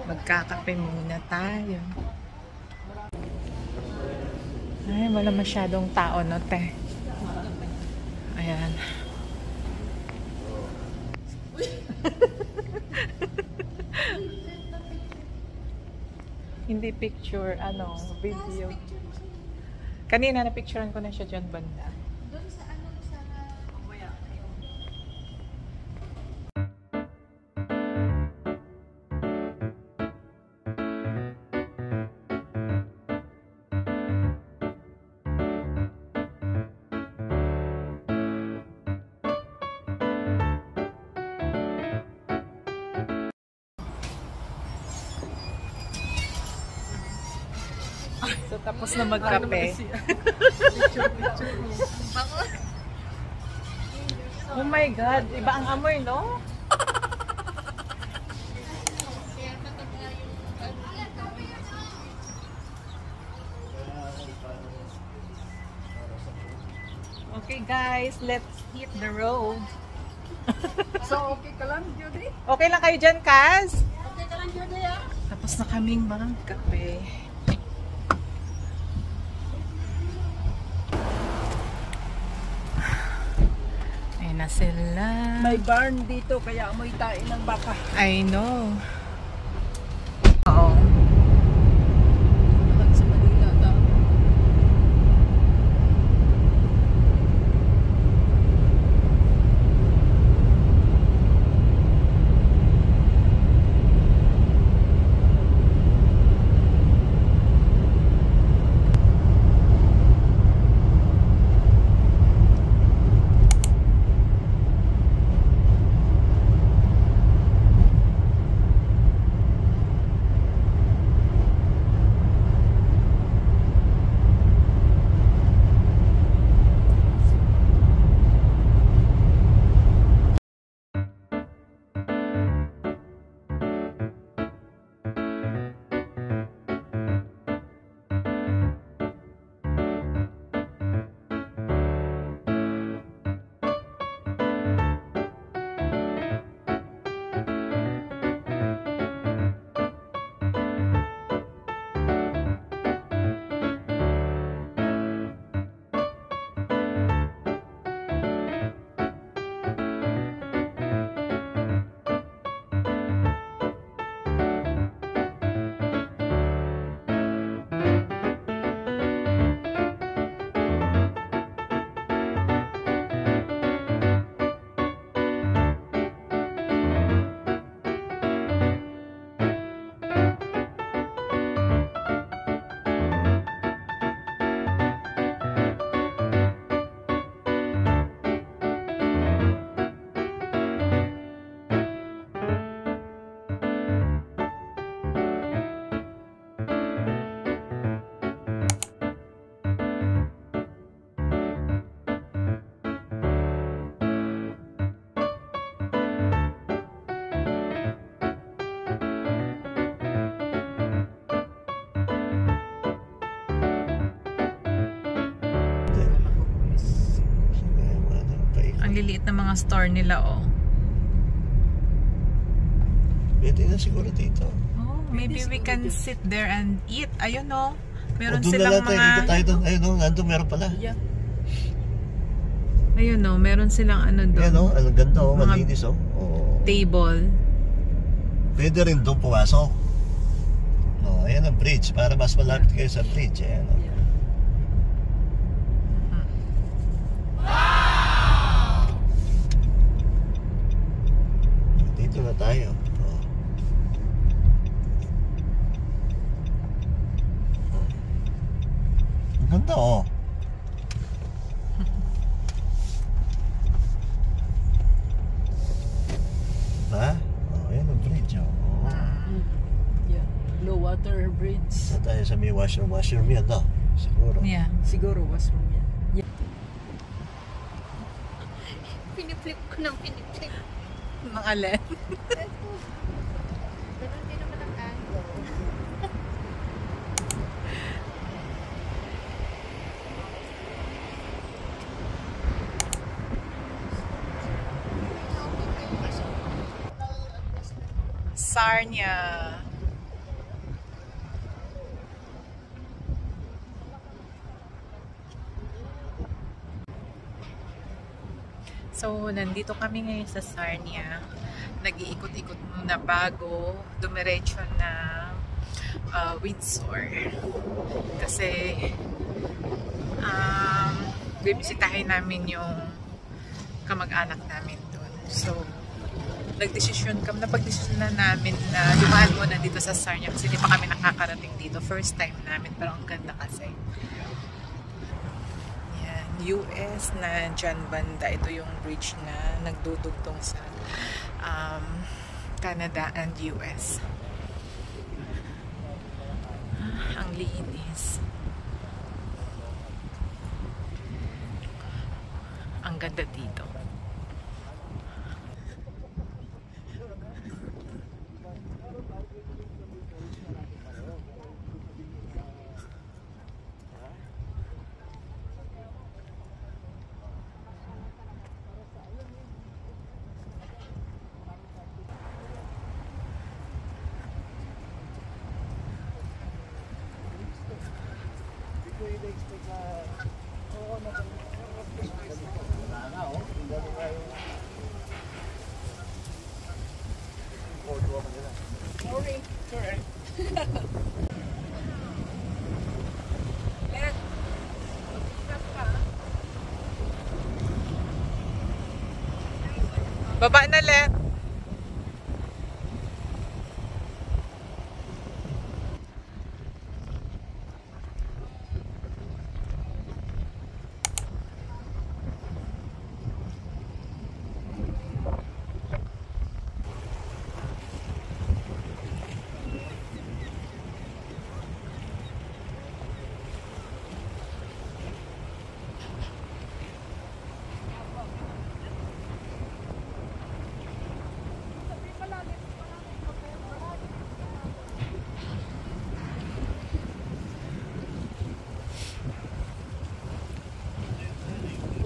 Magkakape muna tayo. Ay, wala masyadong tao, no, te? Ayan. Hindi picture, ano, video. Kanina na-picturean ko na siya dyan banda. Doon sa ano, sa mamaya kayo. So, tapos na magkape. Oh my God, iba ang amoy, no? Okay guys, let's hit the road. So, okay ka lang, Judy? Okay lang kayo dyan, Kaz? Okay ka lang, Judy, ah? Tapos na kaming magkape. Ayun na sila. May barn dito, kaya amoy tayo ng baka. I know. Oo. Lahat sa Manila, tao. Liliit na mga store nila, oh. Pwede na siguro dito. Oh, maybe we can sit there and eat. Ayun, oh. Meron doon silang na mga... tayo doon. Ayun, oh, nandun meron pala. Yeah. Ayun, oh. Meron silang ano doon. Ayan, oh. Ang ganda, oh. Malinis, oh. Table. Pwede rin doon pumasok. Oh, ayan ang bridge. Para mas malapit kayo sa bridge. Ayan, oh. Dito na tayo. Oh. Ang ganda, oh. Ha? Oh, ayan ang bridge, oh. bridge. Sa tayo sa may washroom yan, no? Siguro. Yeah. Siguro washroom yan. Piniflip ko ng piniflip. Mga alin. Ganun din naman ang angle. Sarnia. So, nandito kami ngayon sa Sarnia. Nag-iikot-ikot muna bago dumiretso na Windsor. Kasi bibisitahin namin yung kamag-anak namin doon. So, napag-desisyon na namin na dumaan muna dito sa Sarnia kasi hindi pa kami nakakarating dito. First time namin, pero ang ganda kasi. Yan, US na dyan banda. Ito yung bridge na nagdudugtong sa Canada and US. Ang linis. Ang ganda dito. Baba na let.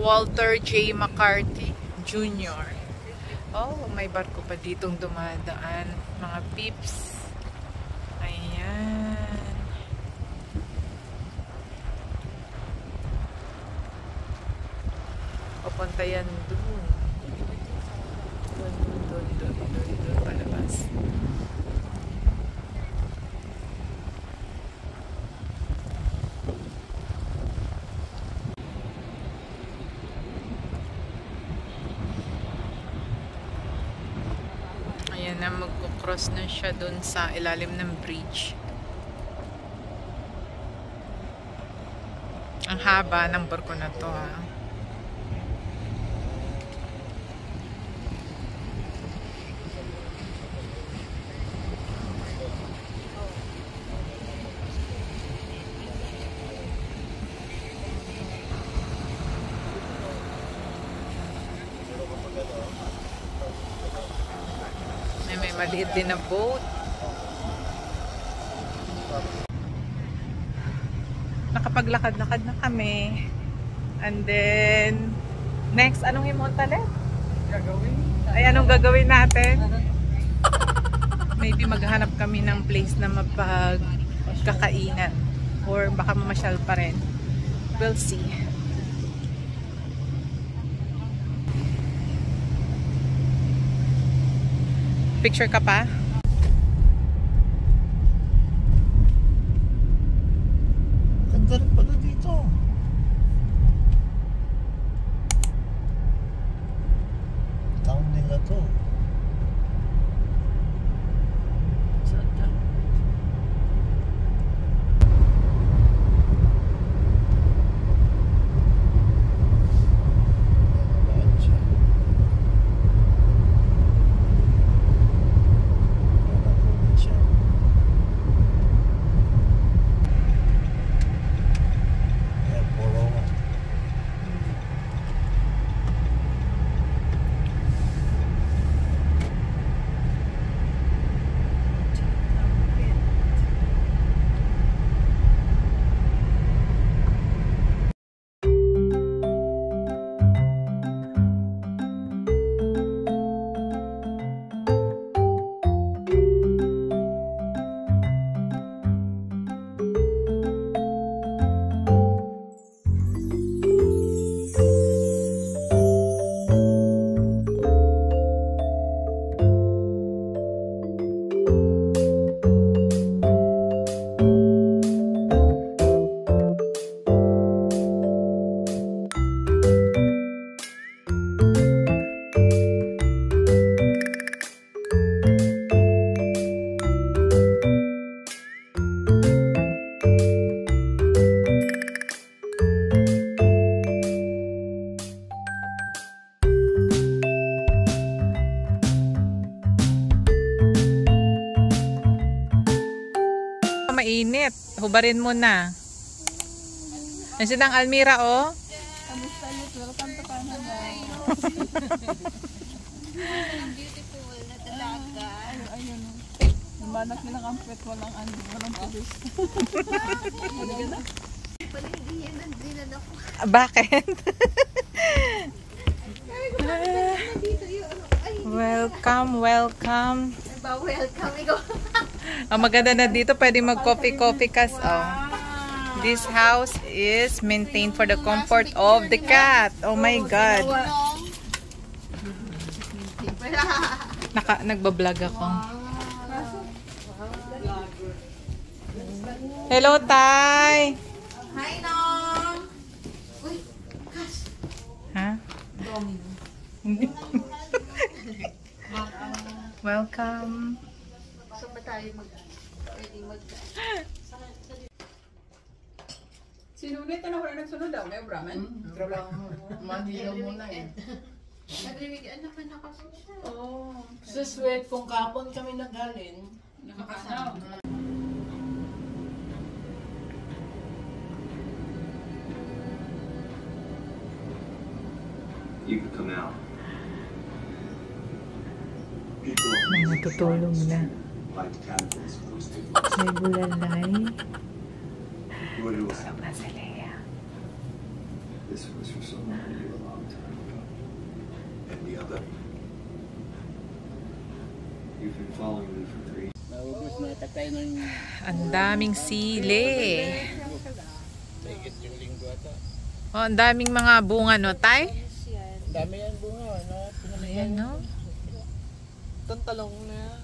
Walter J. McCarthy Jr. Oh, may barko pa ditong dumadaan. Mga peeps. Ayan. Papunta yan dun. Dun, palabas. Na magkukross na siya dun sa ilalim ng bridge. Ang haba ng barko na to, ha. May maliit din na boat. Nakapaglakad-lakad na kami. And then, next, anong himontalet? Gagawin? Ay, anong gagawin natin? Maybe maghanap kami ng place na mapagkakainan. Or baka mamasyal pa rin. We'll see. Picture ka pa? Ganda rin pala dito. Town nila to. mainit. Hubarin mo na. Nandiyan ang Almira, oh. Kamusta yun? Welcome to Canada. Beautiful na talaga. Ayun. Lumanak nilang ampet. Walang pulis. Palindihan ng dinan ako. Bakit? Dito yung ano. Ay, Welcome. nagba-welcome. Ikaw. Ang maganda na dito, pwede mag-coffee kas. Oh. This house is maintained for the comfort of the cat. Oh my God. Nagbablog ako. Hello, Tay. Hi, Nong! Uy, Kas. Ha? Welcome. Saan ba tayo pwedeng Sinulit na wala nagsunod daw. May Brahman? Madilaw mo na eh. Nagriwigan naman na kasi siya. Oo. Sa sweat, kung kapon kami nagaling, Nakakasama. You could come out. May natutulog na. Like cannibals posted. May bulalay. What it was. Na si Leia. This was for someone I knew a long time ago. And the other. You've been following me for 3 years. naubos na tatay ng Ang daming sili. tigit yung linggo ata. Oh, ang daming mga bunga, no, Tay? Dami yan bunga, no? Ayan, no? Itong talong na.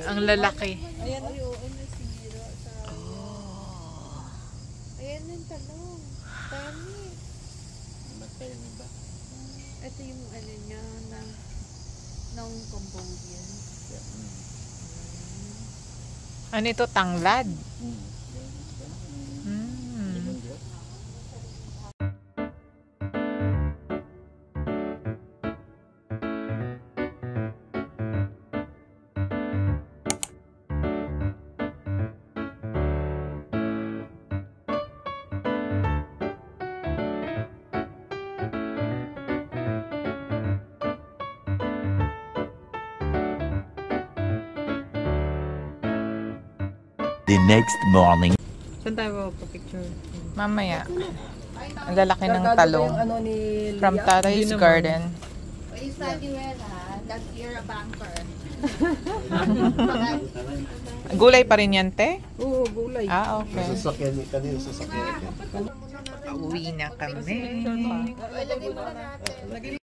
Ang lalaki. Ayan, oo, nasira sa... Ayan yung talong. Dami. Matay na ba? Ito yung ano niya ng Cambodian. Ano ito? Tanglad? Mm. The next morning. Saan tayo picture? Mamaya. Ang lalaki ng talong. Ano ni From Tatay's Garden. O you study well, ha? That you're a banker. Gulay pa rin yan, te? Oo, gulay. Ah, okay. Sasakyan ni kanina, sasakyan ni. Uwi na kami. O, ilagay mo na natin.